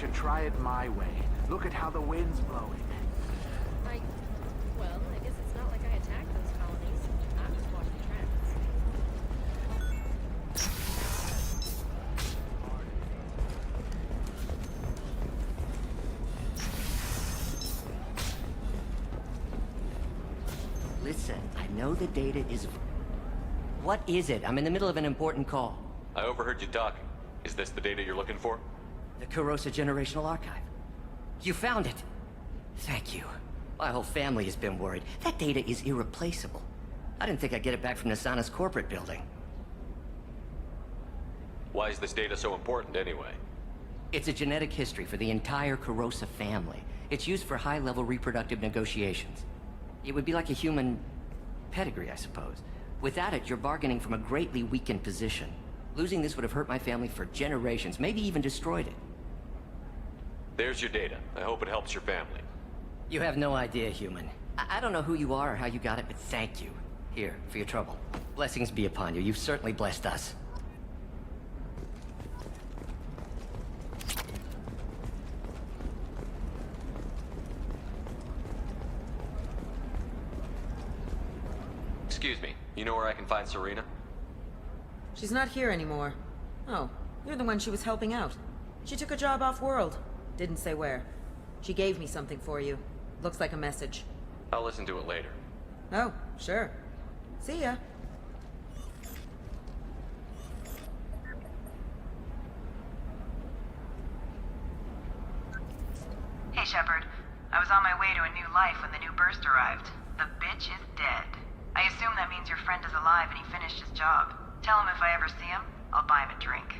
should try it my way. Look at how the wind's blowing. Well, I guess it's not like I attacked those colonies. I was watching trends. Listen, I know the data is... What is it? I'm in the middle of an important call. I overheard you talking. Is this the data you're looking for? The Corrosa Generational Archive. You found it. Thank you. My whole family has been worried. That data is irreplaceable. I didn't think I'd get it back from Nasana's corporate building. Why is this data so important anyway? It's a genetic history for the entire Corrosa family. It's used for high-level reproductive negotiations. It would be like a human pedigree, I suppose. Without it, you're bargaining from a greatly weakened position. Losing this would have hurt my family for generations, maybe even destroyed it. There's your data. I hope it helps your family. You have no idea, human. I don't know who you are or how you got it, but thank you. Here, for your trouble. Blessings be upon you. You've certainly blessed us. Excuse me. You know where I can find Serena? She's not here anymore. Oh, you're the one she was helping out. She took a job off-world. Didn't say where. She gave me something for you. Looks like a message. I'll listen to it later. Oh, sure. See ya. Hey, Shepard. I was on my way to a new life when the new burst arrived. The bitch is dead. I assume that means your friend is alive and he finished his job. Tell him if I ever see him, I'll buy him a drink.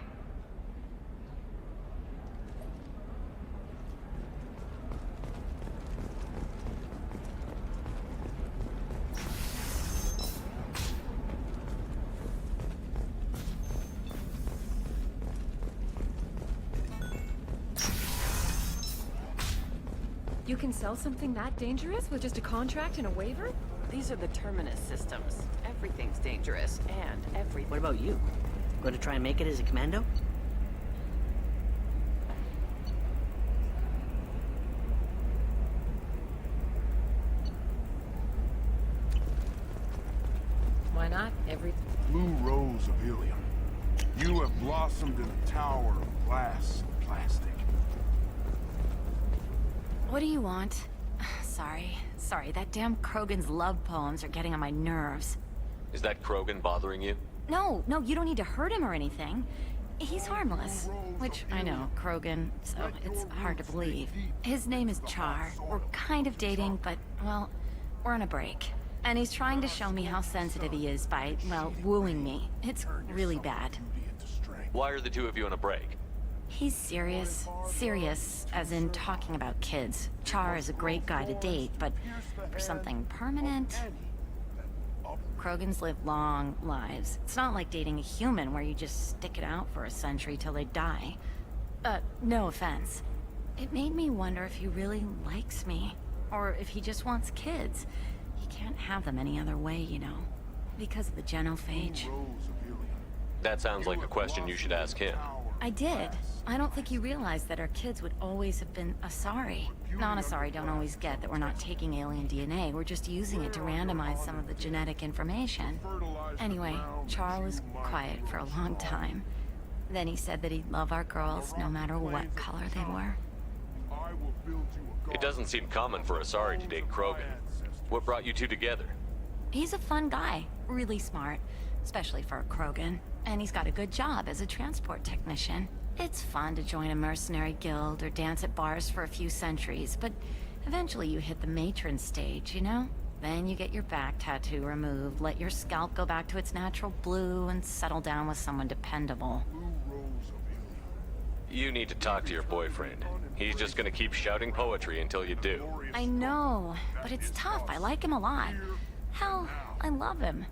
You can sell something that dangerous with just a contract and a waiver? These are the Terminus systems. Everything's dangerous, and everything... What about you? Going to try and make it as a commando? Why not? Blue rose of helium. You have blossomed in a tower of glass and plastic. What do you want? Sorry, that damn Krogan's love poems are getting on my nerves. Is that Krogan bothering you? No, you don't need to hurt him or anything. He's harmless. Which, I know, Krogan, so it's hard to believe. His name is Char. We're kind of dating, but, well, we're on a break. And he's trying to show me how sensitive he is by, well, wooing me. It's really bad. Why are the two of you on a break? He's serious. Serious, as in talking about kids. Char is a great guy to date, but for something permanent... Krogans live long lives. It's not like dating a human where you just stick it out for a century till they die. No offense. It made me wonder if he really likes me. Or if he just wants kids. He can't have them any other way, you know. Because of the genophage. That sounds like a question you should ask him. I did. I don't think you realized that our kids would always have been Asari. Non-Asari don't always get that we're not taking alien DNA, we're just using it to randomize some of the genetic information. Anyway, Char was quiet for a long time. Then he said that he'd love our girls no matter what color they were. It doesn't seem common for Asari to date Krogan. What brought you two together? He's a fun guy, really smart, especially for a Krogan. And he's got a good job as a transport technician. It's fun to join a mercenary guild or dance at bars for a few centuries, but eventually you hit the matron stage, you know? Then you get your back tattoo removed, let your scalp go back to its natural blue, and settle down with someone dependable. You need to talk to your boyfriend. He's just gonna keep shouting poetry until you do. I know, but it's tough. I like him a lot. Hell, I love him.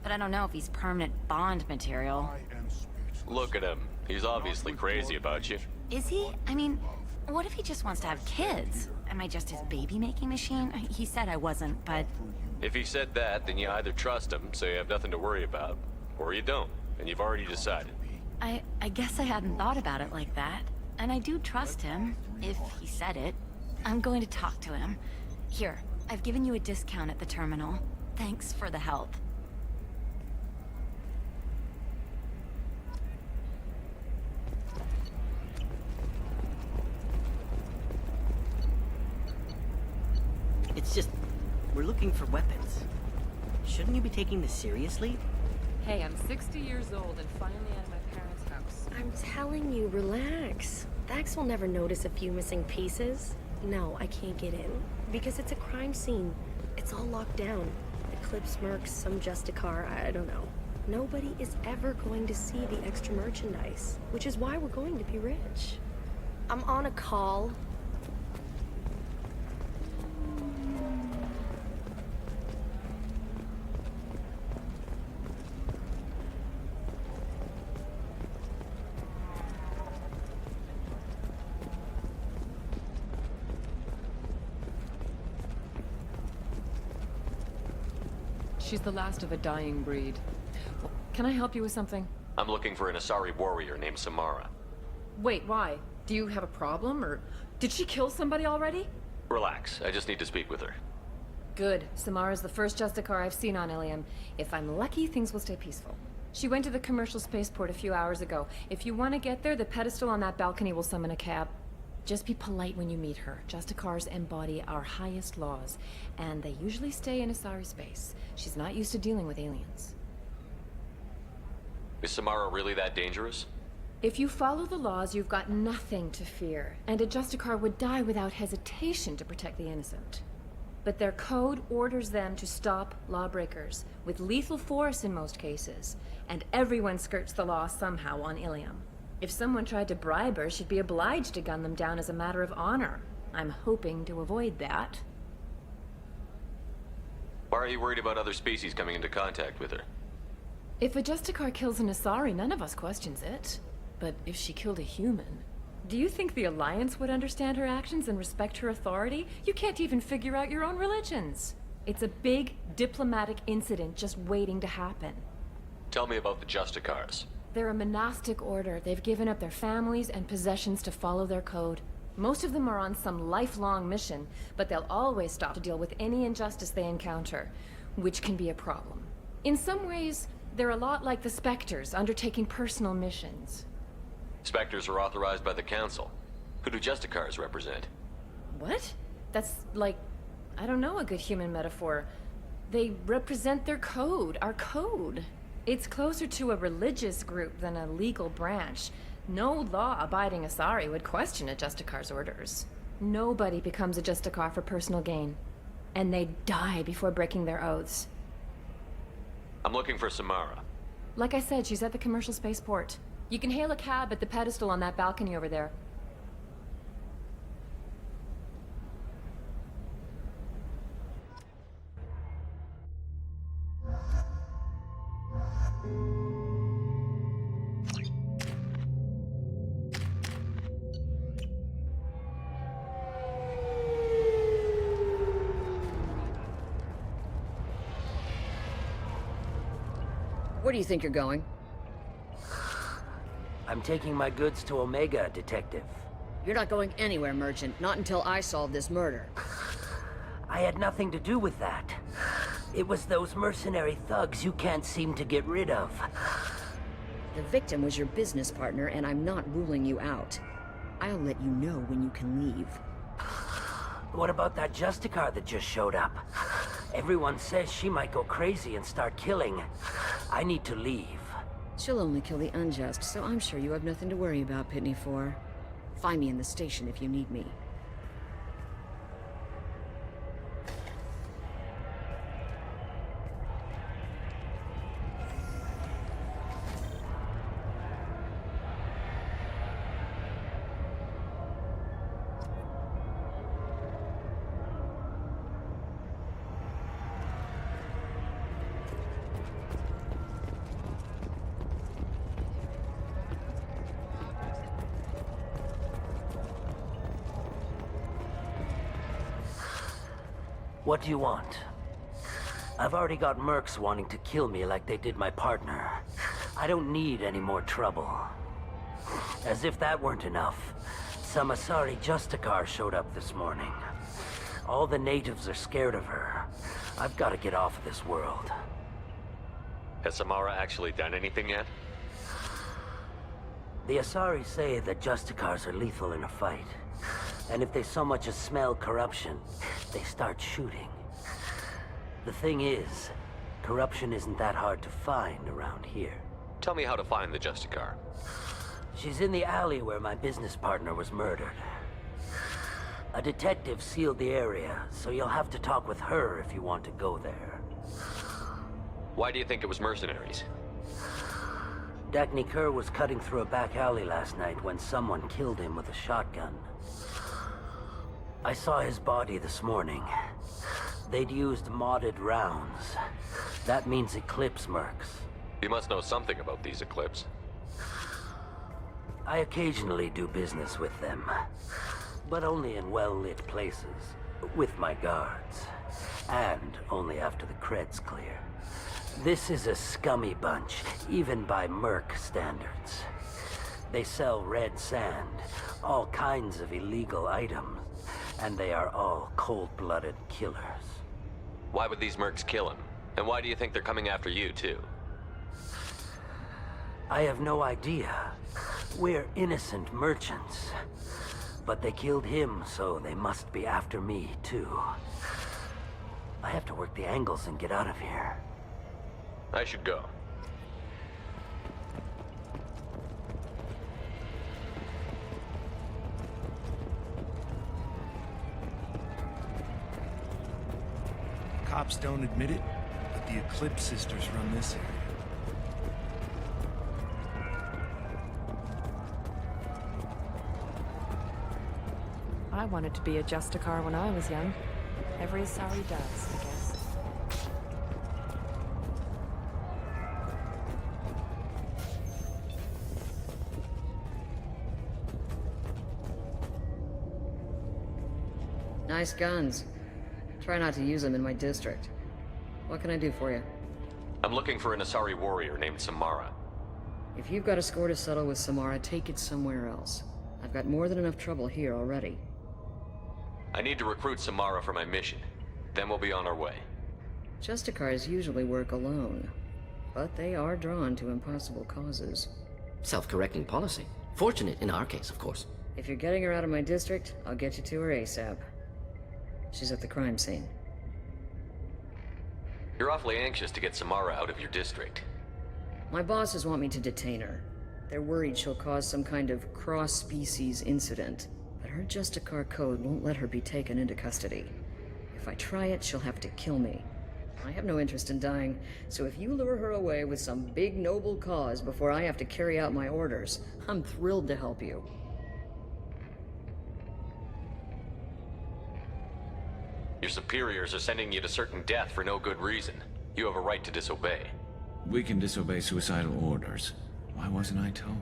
But I don't know if he's permanent Bond material. Look at him. He's obviously crazy about you. Is he? I mean, what if he just wants to have kids? Am I just his baby-making machine? He said I wasn't, but... If he said that, then you either trust him, so you have nothing to worry about, or you don't, and you've already decided. I guess I hadn't thought about it like that. And I do trust him, if he said it. I'm going to talk to him. Here, I've given you a discount at the terminal. Thanks for the help. It's just, we're looking for weapons. Shouldn't you be taking this seriously? Hey, I'm 60 years old and finally out of my parents' house. I'm telling you, relax. Thax will never notice a few missing pieces. No, I can't get in. Because it's a crime scene. It's all locked down. Eclipse mercs, some justicar, I don't know. Nobody is ever going to see the extra merchandise, which is why we're going to be rich. I'm on a call. She's the last of a dying breed. Well, can I help you with something? I'm looking for an Asari warrior named Samara. Wait, why? Do you have a problem, or did she kill somebody already? Relax, I just need to speak with her. Good. Samara's the first justicar I've seen on Ilium. If I'm lucky, things will stay peaceful. She went to the commercial spaceport a few hours ago. If you want to get there, the pedestal on that balcony will summon a cab. Just be polite when you meet her. Justicars embody our highest laws, and they usually stay in Asari space. She's not used to dealing with aliens. Is Samara really that dangerous? If you follow the laws, you've got nothing to fear, and a Justicar would die without hesitation to protect the innocent. But their code orders them to stop lawbreakers, with lethal force in most cases, and everyone skirts the law somehow on Ilium. If someone tried to bribe her, she'd be obliged to gun them down as a matter of honor. I'm hoping to avoid that. Why are you worried about other species coming into contact with her? If a Justicar kills an Asari, none of us questions it. But if she killed a human, do you think the Alliance would understand her actions and respect her authority? You can't even figure out your own religions. It's a big diplomatic incident just waiting to happen. Tell me about the Justicars. They're a monastic order. They've given up their families and possessions to follow their code. Most of them are on some lifelong mission, but they'll always stop to deal with any injustice they encounter, which can be a problem. In some ways, they're a lot like the Spectres, undertaking personal missions. Spectres are authorized by the Council. Who do Justicars represent? What? That's like, I don't know, a good human metaphor. They represent their code, our code. It's closer to a religious group than a legal branch. No law-abiding Asari would question a Justicar's orders. Nobody becomes a Justicar for personal gain. And they die before breaking their oaths. I'm looking for Samara. Like I said, she's at the commercial spaceport. You can hail a cab at the pedestal on that balcony over there. Where do you think you're going? I'm taking my goods to Omega, Detective. You're not going anywhere, Merchant. Not until I solve this murder. I had nothing to do with that. It was those mercenary thugs you can't seem to get rid of. The victim was your business partner, and I'm not ruling you out. I'll let you know when you can leave. What about that Justicar that just showed up? Everyone says she might go crazy and start killing. I need to leave. She'll only kill the unjust, so I'm sure you have nothing to worry about, Pitney 4. Find me in the station if you need me. What do you want? I've already got mercs wanting to kill me like they did my partner. I don't need any more trouble. As if that weren't enough, Some Asari justicar showed up this morning. All the natives are scared of her. I've got to get off of this world. Has Samara actually done anything yet? The Asari say that justicars are lethal in a fight. And if they so much as smell corruption, they start shooting. The thing is, corruption isn't that hard to find around here. Tell me how to find the justicar. She's in the alley where my business partner was murdered. A detective sealed the area, so you'll have to talk with her if you want to go there. Why do you think it was mercenaries? Dagny Kerr was cutting through a back alley last night when someone killed him with a shotgun. I saw his body this morning. They'd used modded rounds. That means Eclipse mercs. You must know something about these Eclipse. I occasionally do business with them, but only in well-lit places, with my guards, and only after the cred's clear. This is a scummy bunch, even by merc standards. They sell red sand, all kinds of illegal items, and they are all cold-blooded killers. Why would these mercs kill him? And why do you think they're coming after you, too? I have no idea. We're innocent merchants. But they killed him, so they must be after me, too. I have to work the angles and get out of here. I should go. Cops don't admit it, but the Eclipse sisters run this area. I wanted to be a justicar when I was young. Every Asari does, I guess. Nice guns. Try not to use them in my district. What can I do for you? I'm looking for an Asari warrior named Samara. If you've got a score to settle with Samara, take it somewhere else. I've got more than enough trouble here already. I need to recruit Samara for my mission. Then we'll be on our way. Justicars usually work alone, but they are drawn to impossible causes. Self-correcting policy. Fortunate in our case, of course. If you're getting her out of my district, I'll get you to her ASAP. She's at the crime scene. You're awfully anxious to get Samara out of your district. My bosses want me to detain her. They're worried she'll cause some kind of cross-species incident, but her Justicar code won't let her be taken into custody. If I try it, she'll have to kill me. I have no interest in dying, so if you lure her away with some big noble cause before I have to carry out my orders, I'm thrilled to help you. Your superiors are sending you to certain death for no good reason. You have a right to disobey. We can disobey suicidal orders. Why wasn't I told?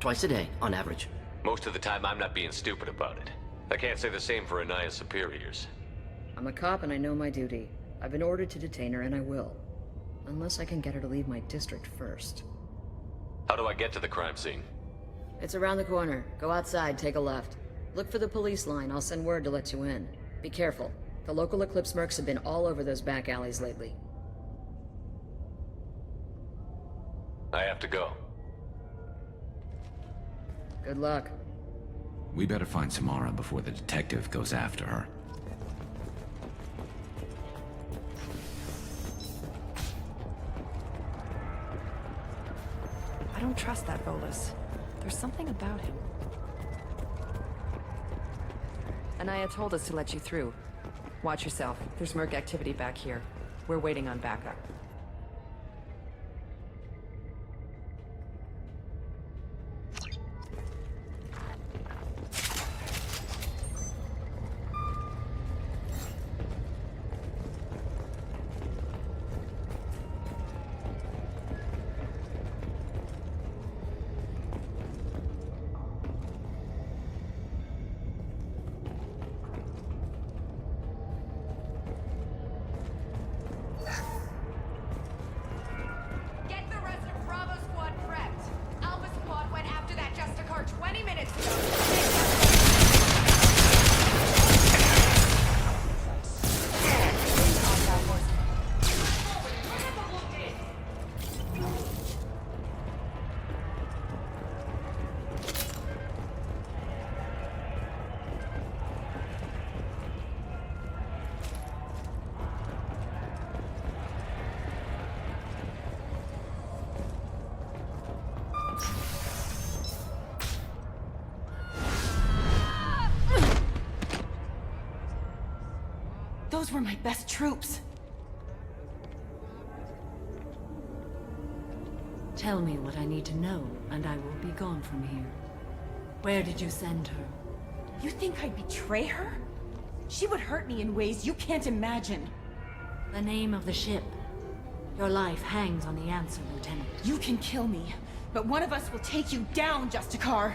Twice a day, on average. Most of the time, I'm not being stupid about it. I can't say the same for Anaya's superiors. I'm a cop and I know my duty. I've been ordered to detain her and I will. Unless I can get her to leave my district first. How do I get to the crime scene? It's around the corner. Go outside, take a left. Look for the police line. I'll send word to let you in. Be careful. The local Eclipse mercs have been all over those back alleys lately. I have to go. Good luck. We better find Samara before the detective goes after her. I don't trust that Volus. There's something about him. Anaya told us to let you through. Watch yourself. There's merc activity back here. We're waiting on backup. Those were my best troops. Tell me what I need to know, and I will be gone from here. Where did you send her? You think I'd betray her? She would hurt me in ways you can't imagine. The name of the ship. Your life hangs on the answer, Lieutenant. You can kill me, but one of us will take you down, Justicar.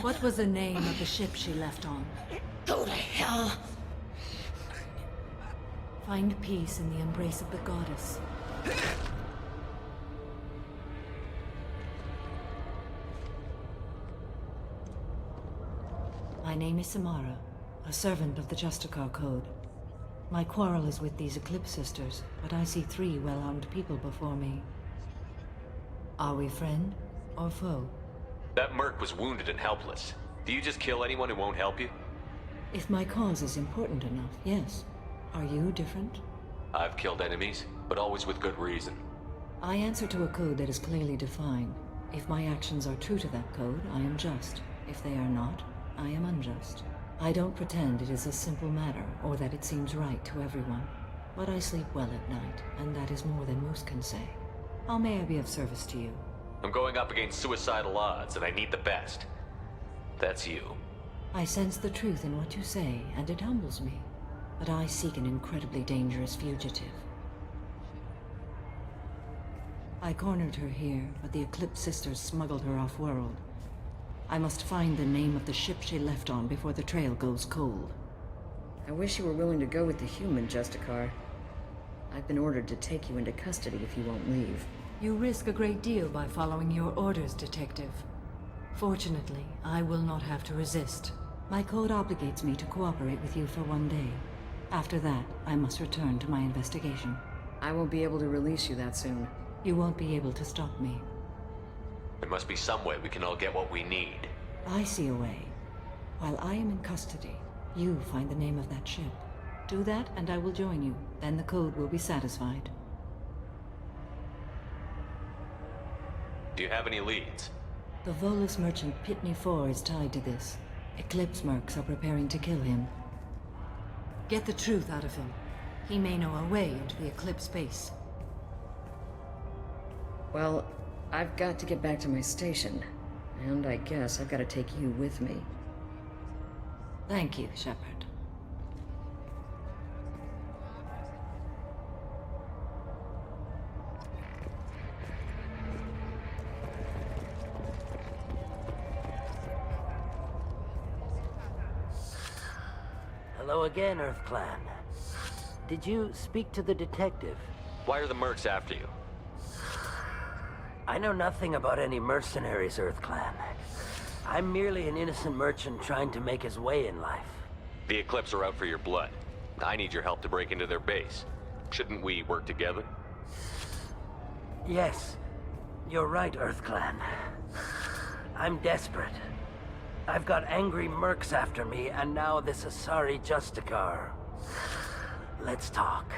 What was the name of the ship she left on? Go to hell. Find peace in the embrace of the goddess. My name is Samara, a servant of the Justicar Code. My quarrel is with these Eclipse Sisters, but I see 3 well-armed people before me. Are we friend or foe? That merc was wounded and helpless. Do you just kill anyone who won't help you? If my cause is important enough, yes. Are you different? I've killed enemies, but always with good reason. I answer to a code that is clearly defined. If my actions are true to that code, I am just. If they are not, I am unjust. I don't pretend it is a simple matter, or that it seems right to everyone. But I sleep well at night, and that is more than most can say. How may I be of service to you? I'm going up against suicidal odds, and I need the best. That's you. I sense the truth in what you say, and it humbles me. But I seek an incredibly dangerous fugitive. I cornered her here, but the Eclipse Sisters smuggled her off-world. I must find the name of the ship she left on before the trail goes cold. I wish you were willing to go with the human, Justicar. I've been ordered to take you into custody if you won't leave. You risk a great deal by following your orders, Detective. Fortunately, I will not have to resist. My code obligates me to cooperate with you for 1 day. After that, I must return to my investigation. I won't be able to release you that soon. You won't be able to stop me. There must be some way we can all get what we need. I see a way. While I am in custody, you find the name of that ship. Do that, and I will join you. Then the code will be satisfied. Do you have any leads? The Volus merchant Pitney 4 is tied to this. Eclipse mercs are preparing to kill him. Get the truth out of him. He may know a way into the Eclipse base. Well, I've got to get back to my station. And I guess I've got to take you with me. Thank you, Shepard. Hello again, Earth Clan. Did you speak to the detective? Why are the mercs after you? I know nothing about any mercenaries, Earth Clan. I'm merely an innocent merchant trying to make his way in life. The Eclipse are out for your blood. I need your help to break into their base. Shouldn't we work together? Yes, you're right, Earth Clan. I'm desperate. I've got angry mercs after me, and now this Asari Justicar. Let's talk.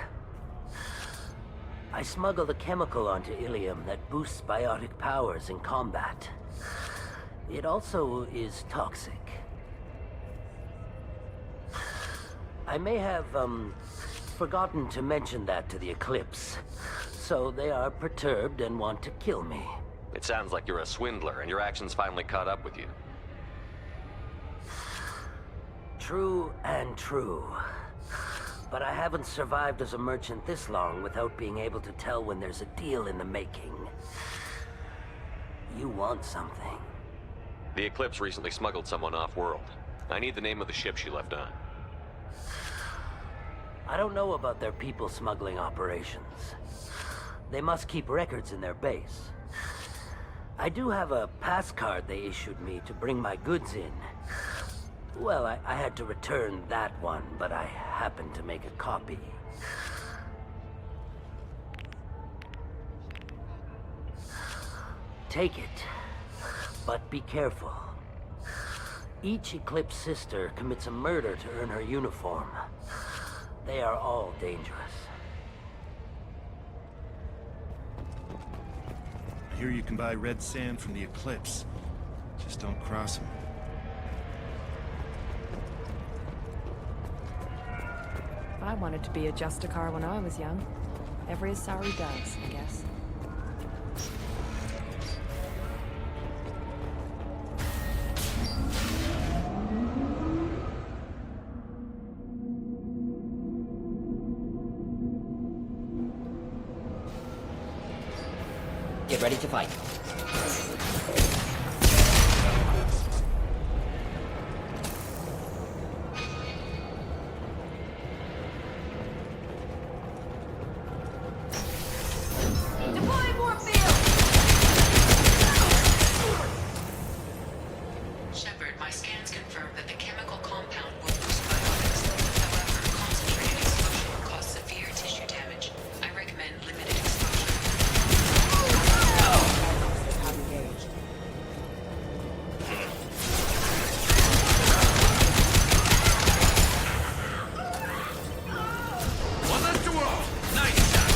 I smuggled a chemical onto Ilium that boosts biotic powers in combat. It also is toxic. I may have, forgotten to mention that to the Eclipse. So they are perturbed and want to kill me. It sounds like you're a swindler, and your actions finally caught up with you. True and true. But I haven't survived as a merchant this long without being able to tell when there's a deal in the making. You want something. The Eclipse recently smuggled someone off-world. I need the name of the ship she left on. I don't know about their people smuggling operations. They must keep records in their base. I do have a pass card they issued me to bring my goods in. Well, I had to return that one, but I happened to make a copy. Take it, but be careful. Each Eclipse sister commits a murder to earn her uniform. They are all dangerous. I hear you can buy red sand from the Eclipse. Just don't cross them. I wanted to be a justicar when I was young. Every Asari does, I guess. Get ready to fight. Deploy warfield! Shepard, my scans confirm that the chemical compound will boost biotics. However, concentrated exposure will cause severe tissue damage. I recommend limited exposure. Have engaged. One less to all. Nice shot.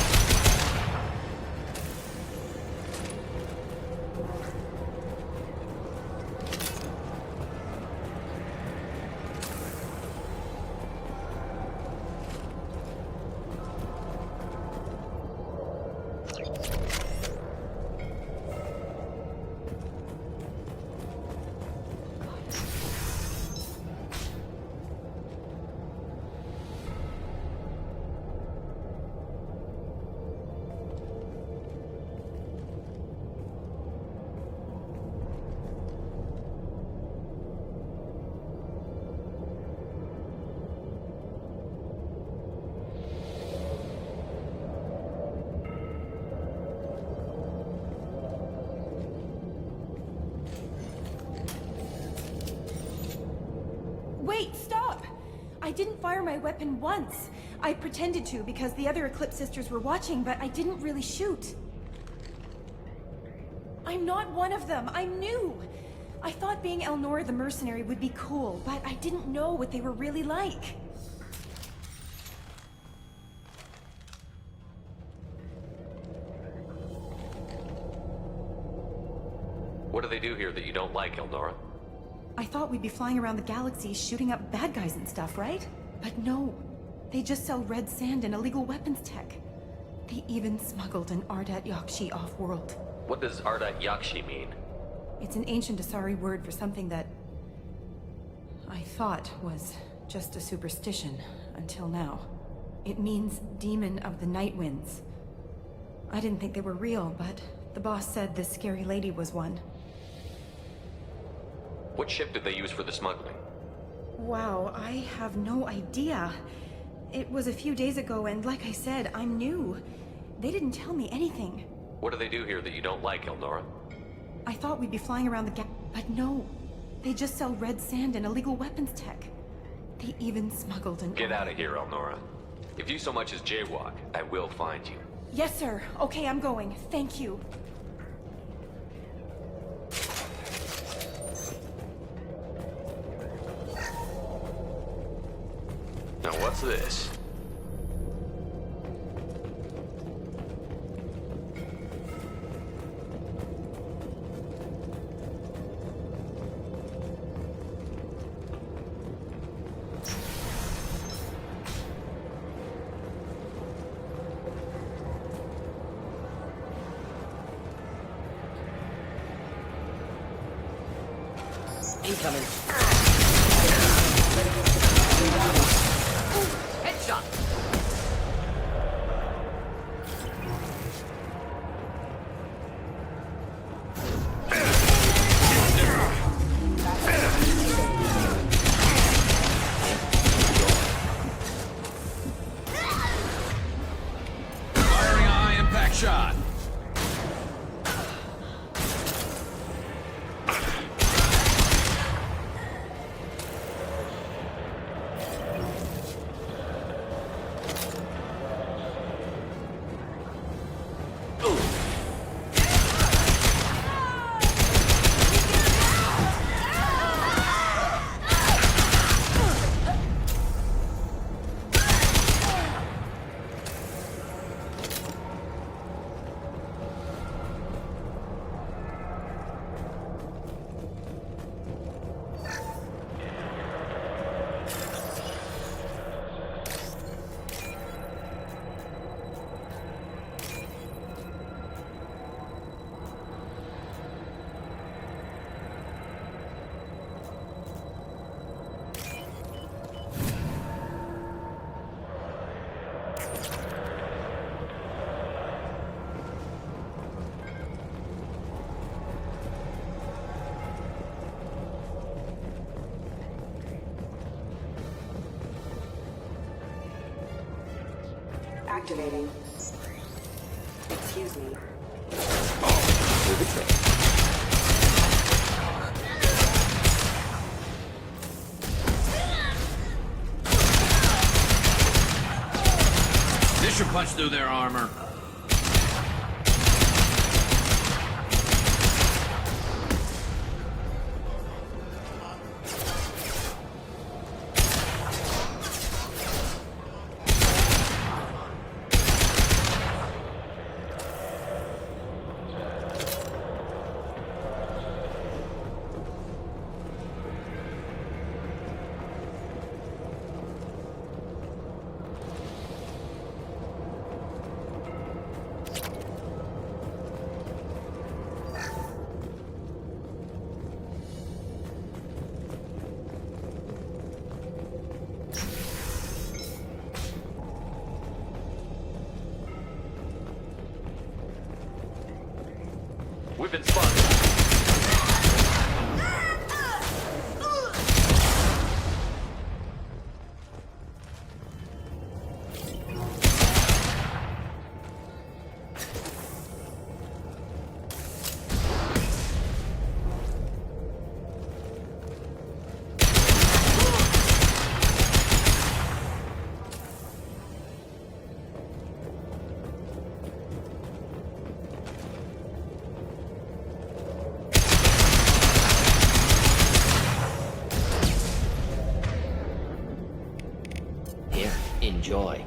Wait, stop! I didn't fire my weapon once. I pretended to because the other Eclipse sisters were watching, but I didn't really shoot. I'm not one of them. I'm new. I thought being Elnora the mercenary would be cool, but I didn't know what they were really like. What do they do here that you don't like, Elnora? I thought we'd be flying around the galaxy shooting up bad guys and stuff, right? But no. They just sell red sand and illegal weapons tech. They even smuggled an Ardat Yakshi off-world. What does Ardat Yakshi mean? It's an ancient Asari word for something that I thought was just a superstition until now. It means demon of the night winds. I didn't think they were real, but the boss said this scary lady was one. What ship did they use for the smuggling? Wow, I have no idea. It was a few days ago, and like I said, I'm new. They didn't tell me anything. What do they do here that you don't like, Elnora? I thought we'd be flying around the but no. They just sell red sand and illegal weapons tech. They even smuggled an... Get out of here, Elnora. If you so much as jaywalk, I will find you. Yes, sir. Okay, I'm going. Thank you. Now what's this? Incoming. Headshot. Firing a high impact shot. activating. Excuse me. Through the train. This should punch through their armor. We've been spotted. Here, enjoy.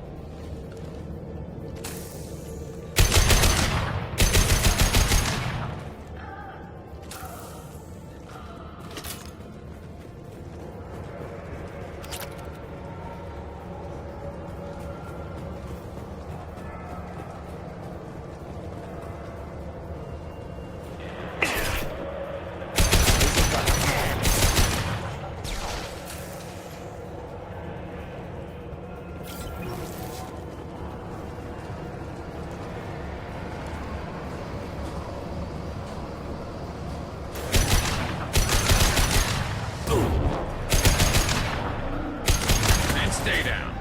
Stay down.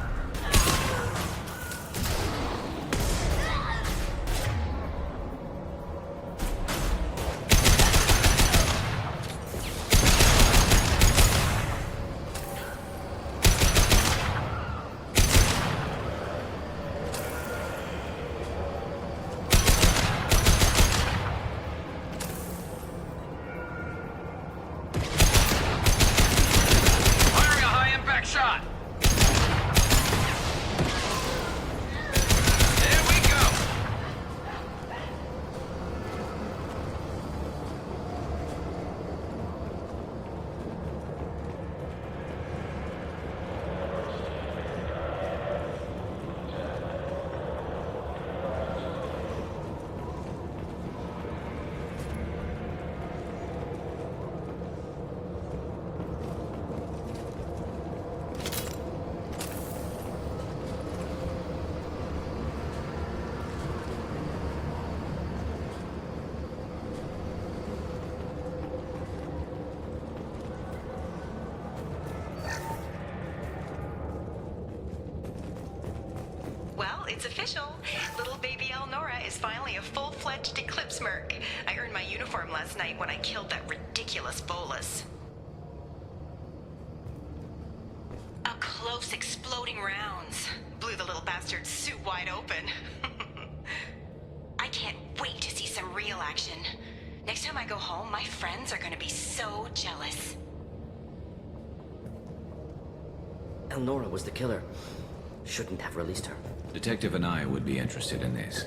Firing a high-impact shot. Well, it's official. Little baby Elnora is finally a full-fledged Eclipse Merc. I earned my uniform last night when I killed that ridiculous bolus. Up close, exploding rounds. Blew the little bastard's suit wide open. I can't wait to see some real action. Next time I go home, my friends are gonna be so jealous. Elnora was the killer. Shouldn't have released her. Detective and I would be interested in this.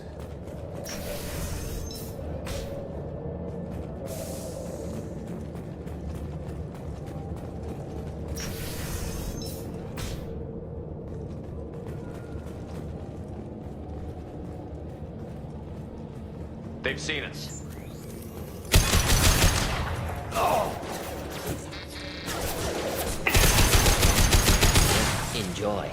They've seen us. Enjoy.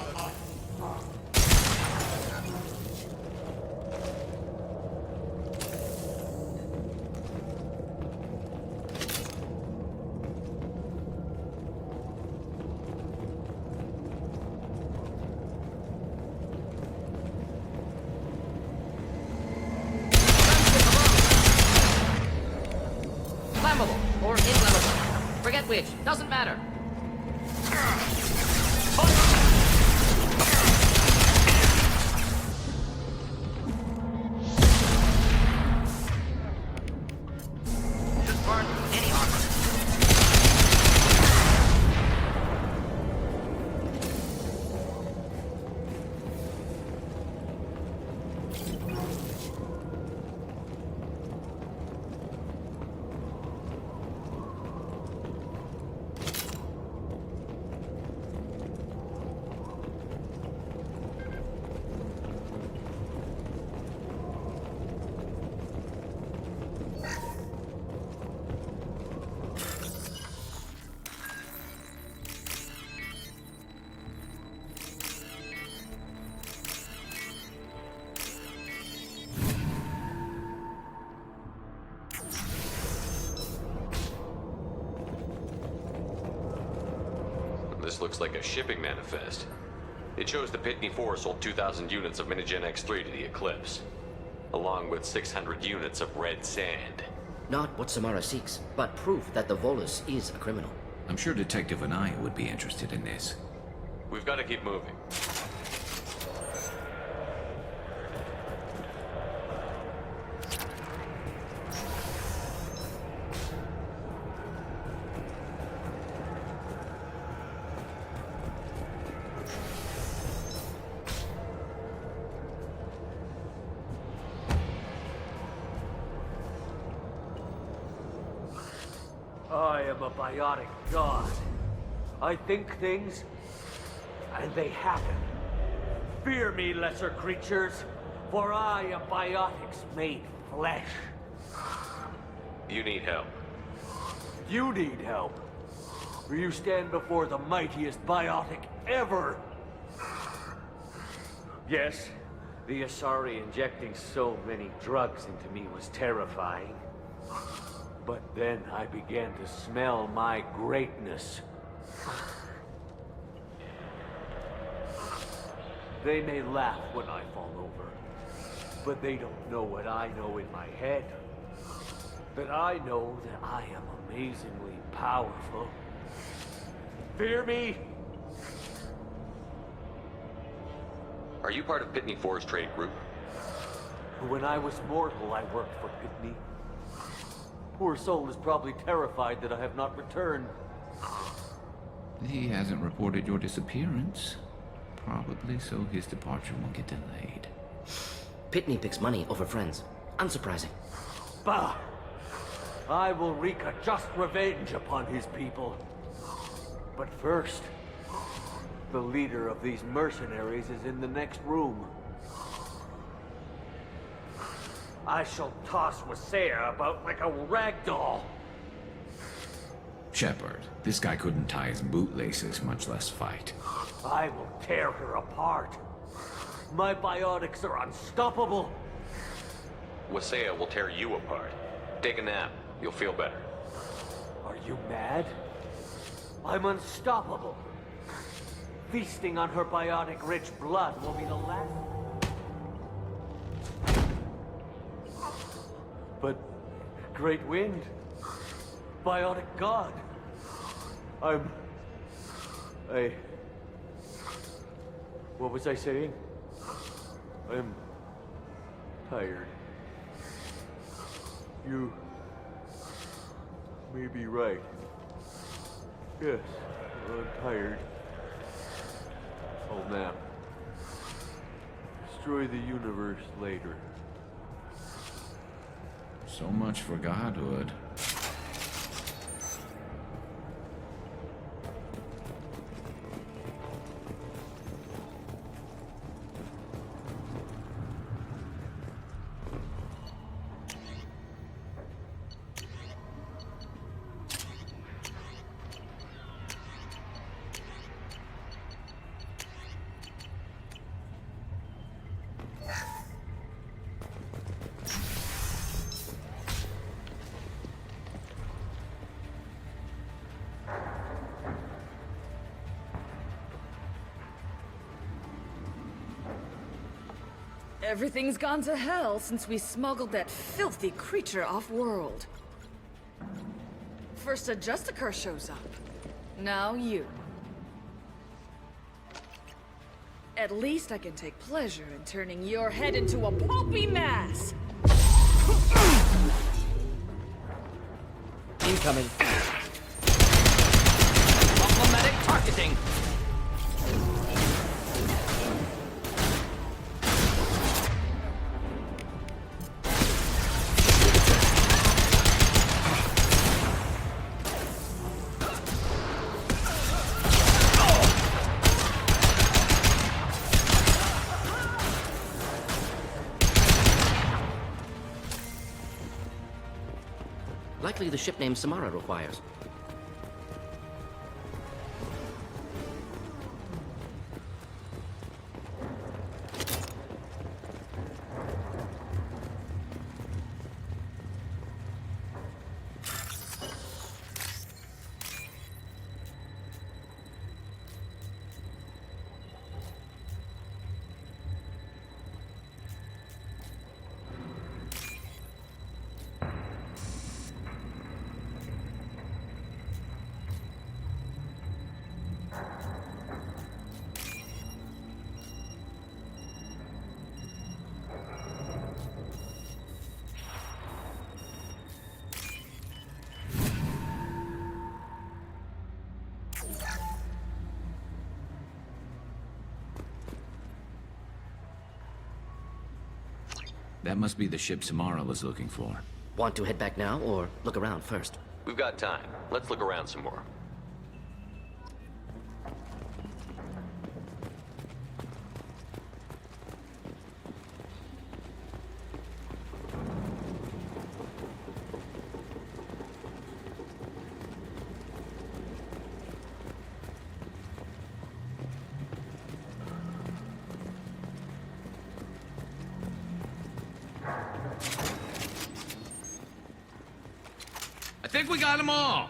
which, doesn't matter. Just burn through any armor. This looks like a shipping manifest. It shows the Pitney 4 sold 2,000 units of Minigen X3 to the Eclipse, along with 600 units of red sand. Not what Samara seeks, but proof that the Volus is a criminal. I'm sure Detective Anaya would be interested in this. We've got to keep moving. I am a biotic god. I think things, and they happen. Fear me, lesser creatures, for I am biotics made flesh. You need help. You need help, for you stand before the mightiest biotic ever. Yes, the Asari injecting so many drugs into me was terrifying. But then I began to smell my greatness. They may laugh when I fall over, but they don't know what I know in my head. That I know that I am amazingly powerful. Fear me? Are you part of Pitney 4's trade group? When I was mortal, I worked for Pitney. Poor soul is probably terrified that I have not returned. He hasn't reported your disappearance. Probably so his departure won't get delayed. Pitney picks money over friends. Unsurprising. Bah! I will wreak a just revenge upon his people. But first, the leader of these mercenaries is in the next room. I shall toss Wasea about like a rag doll. Shepard, this guy couldn't tie his bootlaces, much less fight. I will tear her apart. My biotics are unstoppable. Wasea will tear you apart. Take a nap. You'll feel better. Are you mad? I'm unstoppable. Feasting on her biotic-rich blood will be the last... But... Great Wind... Biotic God... What was I saying? I'm... tired. You... may be right. Yes, I'm tired. I'll nap. Destroy the universe later. So much for godhood. Everything's gone to hell since we smuggled that filthy creature off-world. First a justicar shows up. Now you. At least I can take pleasure in turning your head into a pulpy mass! Incoming. Problematic targeting. Likely the ship name Samara requires. That must be the ship Samara was looking for. Want to head back now, or look around first? We've got time. Let's look around some more. I think we got them all!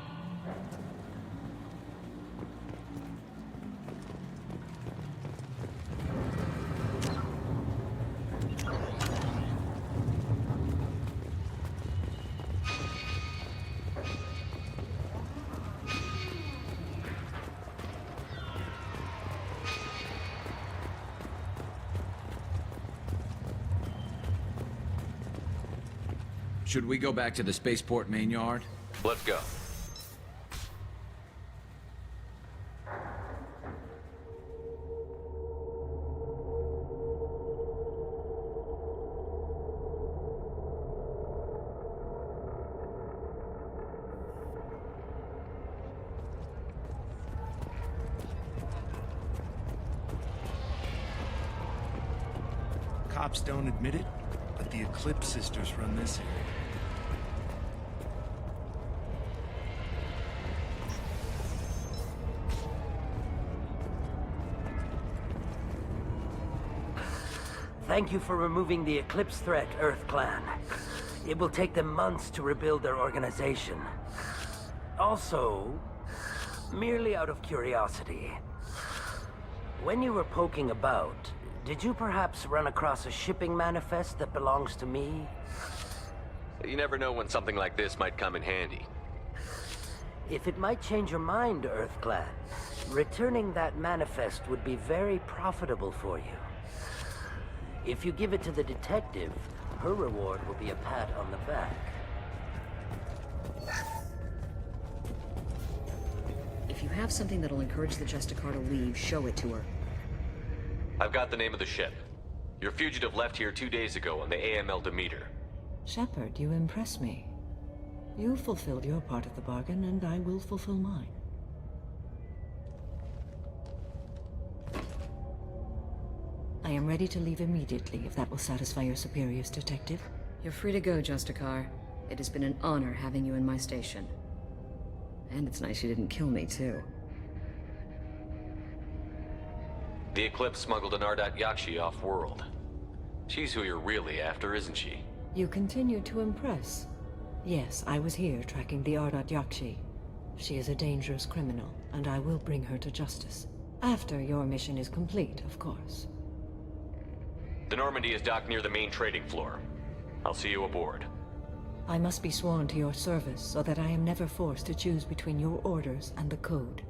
Should we go back to the spaceport main yard? Let's go. Cops don't admit it, but the Eclipse sisters run this area. Thank you for removing the Eclipse threat, Earth Clan. It will take them months to rebuild their organization. Also, merely out of curiosity, when you were poking about, did you perhaps run across a shipping manifest that belongs to me? You never know when something like this might come in handy. If it might change your mind, Earth Clan, returning that manifest would be very profitable for you. If you give it to the detective, her reward will be a pat on the back. If you have something that'll encourage the justicar to leave, show it to her. I've got the name of the ship. Your fugitive left here 2 days ago on the AML Demeter. Shepard, you impress me. You fulfilled your part of the bargain, and I will fulfill mine. I am ready to leave immediately, if that will satisfy your superiors, Detective. You're free to go, Justicar. It has been an honor having you in my station. And it's nice you didn't kill me, too. The Eclipse smuggled an Ardat Yakshi off-world. She's who you're really after, isn't she? You continue to impress. Yes, I was here tracking the Ardat Yakshi. She is a dangerous criminal, and I will bring her to justice. After your mission is complete, of course. The Normandy is docked near the main trading floor. I'll see you aboard. I must be sworn to your service so that I am never forced to choose between your orders and the Code.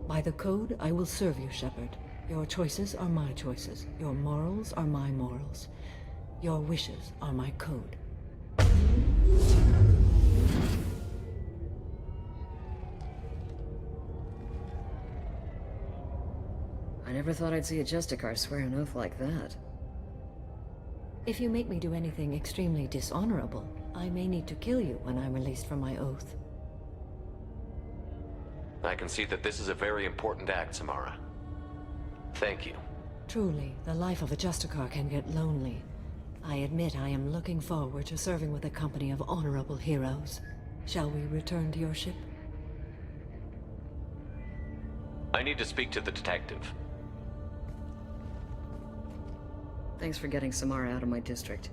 By the Code, I will serve you, Shepard. Your choices are my choices. Your morals are my morals. Your wishes are my code. I never thought I'd see a justicar swear an oath like that. If you make me do anything extremely dishonorable, I may need to kill you when I'm released from my oath. I can see that this is a very important act, Samara. Thank you. Truly, the life of a justicar can get lonely. I admit I am looking forward to serving with a company of honorable heroes. Shall we return to your ship? I need to speak to the detective. Thanks for getting Samara out of my district.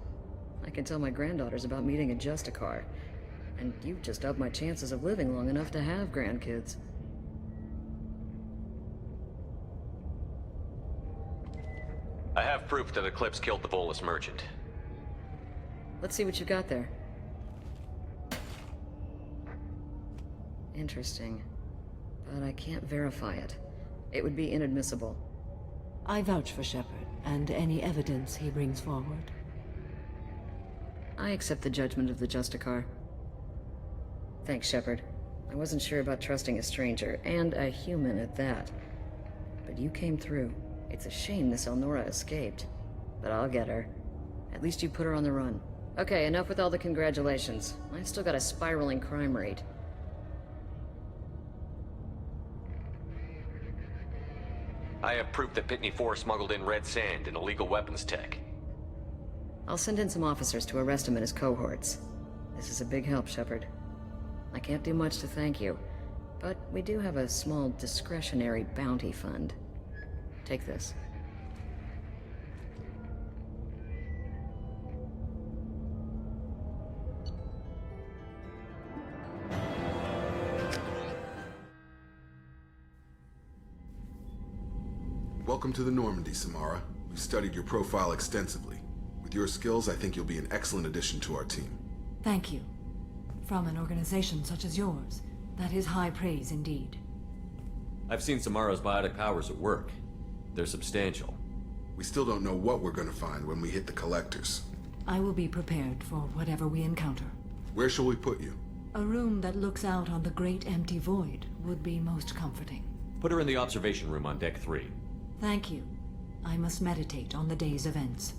I can tell my granddaughters about meeting a justicar. And you've just upped my chances of living long enough to have grandkids. I have proof that Eclipse killed the Volus merchant. Let's see what you got there. Interesting. But I can't verify it. It would be inadmissible. I vouch for Shepard, and any evidence he brings forward. I accept the judgment of the justicar. Thanks, Shepard. I wasn't sure about trusting a stranger, and a human at that. But you came through. It's a shame this Elnora escaped. But I'll get her. At least you put her on the run. Okay, enough with all the congratulations. I've still got a spiraling crime rate. I have proof that Pitney 4 smuggled in red sand and illegal weapons tech. I'll send in some officers to arrest him and his cohorts. This is a big help, Shepard. I can't do much to thank you, but we do have a small discretionary bounty fund. Take this. Welcome to the Normandy, Samara. We've studied your profile extensively. With your skills, I think you'll be an excellent addition to our team. Thank you. From an organization such as yours, that is high praise indeed. I've seen Samara's biotic powers at work. They're substantial. We still don't know what we're gonna find when we hit the collectors. I will be prepared for whatever we encounter. Where shall we put you? A room that looks out on the great empty void would be most comforting. Put her in the observation room on deck 3. Thank you. I must meditate on the day's events.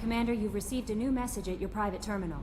Commander, you've received a new message at your private terminal.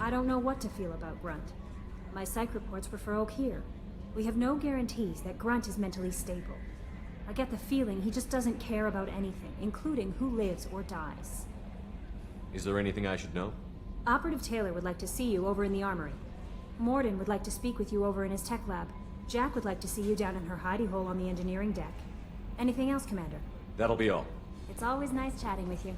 I don't know what to feel about Grunt. My psych reports refer Oak here. We have no guarantees that Grunt is mentally stable. I get the feeling he just doesn't care about anything, including who lives or dies. Is there anything I should know? Operative Taylor would like to see you over in the armory. Morden would like to speak with you over in his tech lab. Jack would like to see you down in her hidey hole on the engineering deck. Anything else, Commander? That'll be all. It's always nice chatting with you.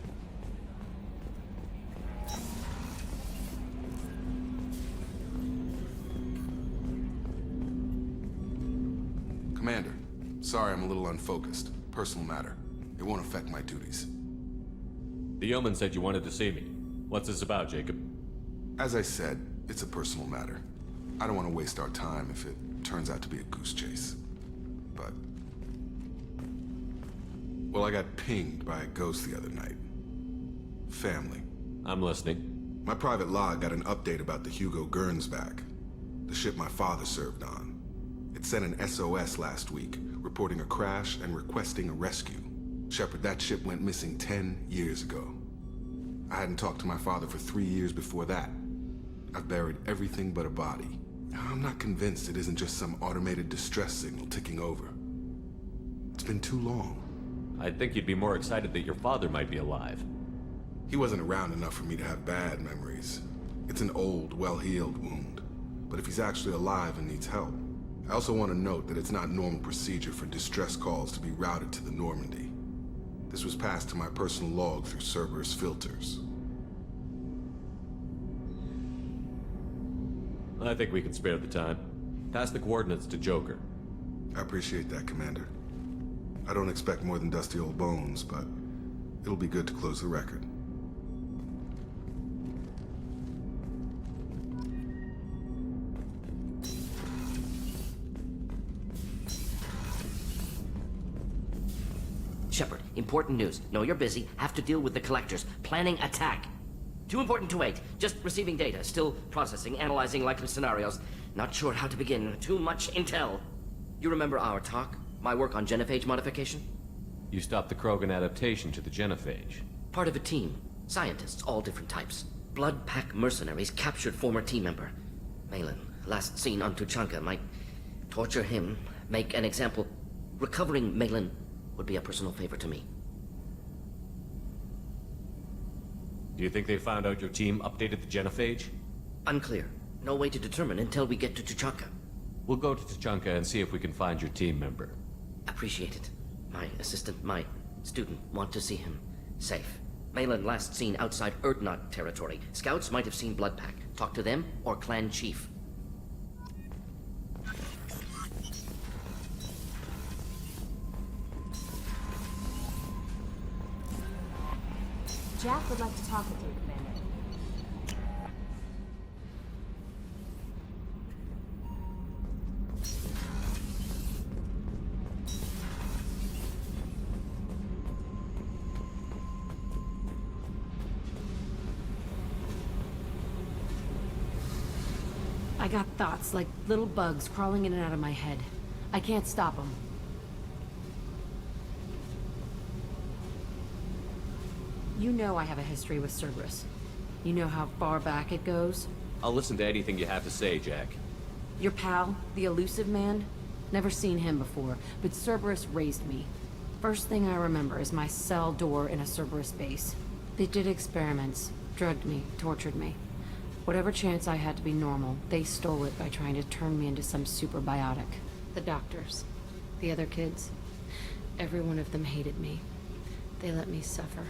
Commander, sorry I'm a little unfocused. Personal matter. It won't affect my duties. The yeoman said you wanted to see me. What's this about, Jacob? As I said, it's a personal matter. I don't want to waste our time if it turns out to be a goose chase. But... well, I got pinged by a ghost the other night. Family. I'm listening. My private log got an update about the Hugo Gernsback, the ship my father served on. It sent an SOS last week, reporting a crash and requesting a rescue. Shepard, that ship went missing 10 years ago. I hadn't talked to my father for 3 years before that. I've buried everything but a body. I'm not convinced it isn't just some automated distress signal ticking over. It's been too long. I'd think you'd be more excited that your father might be alive. He wasn't around enough for me to have bad memories. It's an old, well-healed wound. But if he's actually alive and needs help, I also want to note that it's not normal procedure for distress calls to be routed to the Normandy. This was passed to my personal log through Cerberus filters. I think we can spare the time. Pass the coordinates to Joker. I appreciate that, Commander. I don't expect more than dusty old bones, but it'll be good to close the record. Shepard, important news. Know you're busy. Have to deal with the collectors. Planning attack. Too important to wait. Just receiving data. Still processing, analyzing likely scenarios. Not sure how to begin. Too much intel. You remember our talk? My work on genophage modification? You stopped the Krogan adaptation to the genophage. Part of a team. Scientists, all different types. Blood Pack mercenaries captured former team member. Malin, last seen on Tuchanka, might torture him, make an example. Recovering Malin would be a personal favor to me. Do you think they found out your team updated the genophage? Unclear. No way to determine until we get to Tuchanka. We'll go to Tuchanka and see if we can find your team member. Appreciate it. My assistant, my student, want to see him. Safe. Malin last seen outside Erdnot territory. Scouts might have seen Blood Pack. Talk to them or clan chief. Jack would like to talk with you, Commander. I got thoughts like little bugs crawling in and out of my head. I can't stop them. You know I have a history with Cerberus. You know how far back it goes? I'll listen to anything you have to say, Jack. Your pal, the elusive man? Never seen him before, but Cerberus raised me. First thing I remember is my cell door in a Cerberus base. They did experiments, drugged me, tortured me. Whatever chance I had to be normal, they stole it by trying to turn me into some superbiotic. The doctors, the other kids, every one of them hated me. They let me suffer.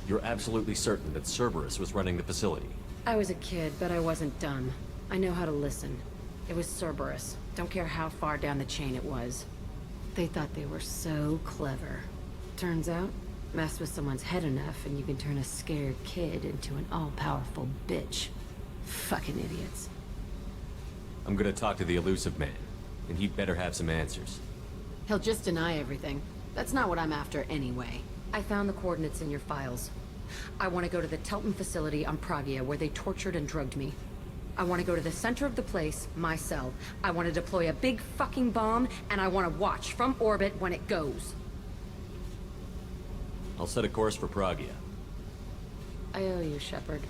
You're absolutely certain that Cerberus was running the facility? I was a kid, but I wasn't dumb. I know how to listen. It was Cerberus. Don't care how far down the chain it was. They thought they were so clever. Turns out, mess with someone's head enough and you can turn a scared kid into an all-powerful bitch. Fucking idiots. I'm gonna talk to the elusive man, and he'd better have some answers. He'll just deny everything. That's not what I'm after anyway. I found the coordinates in your files. I want to go to the Telton facility on Pragia where they tortured and drugged me. I want to go to the center of the place, my cell. I want to deploy a big fucking bomb, and I want to watch from orbit when it goes. I'll set a course for Pragia. I owe you, Shepard.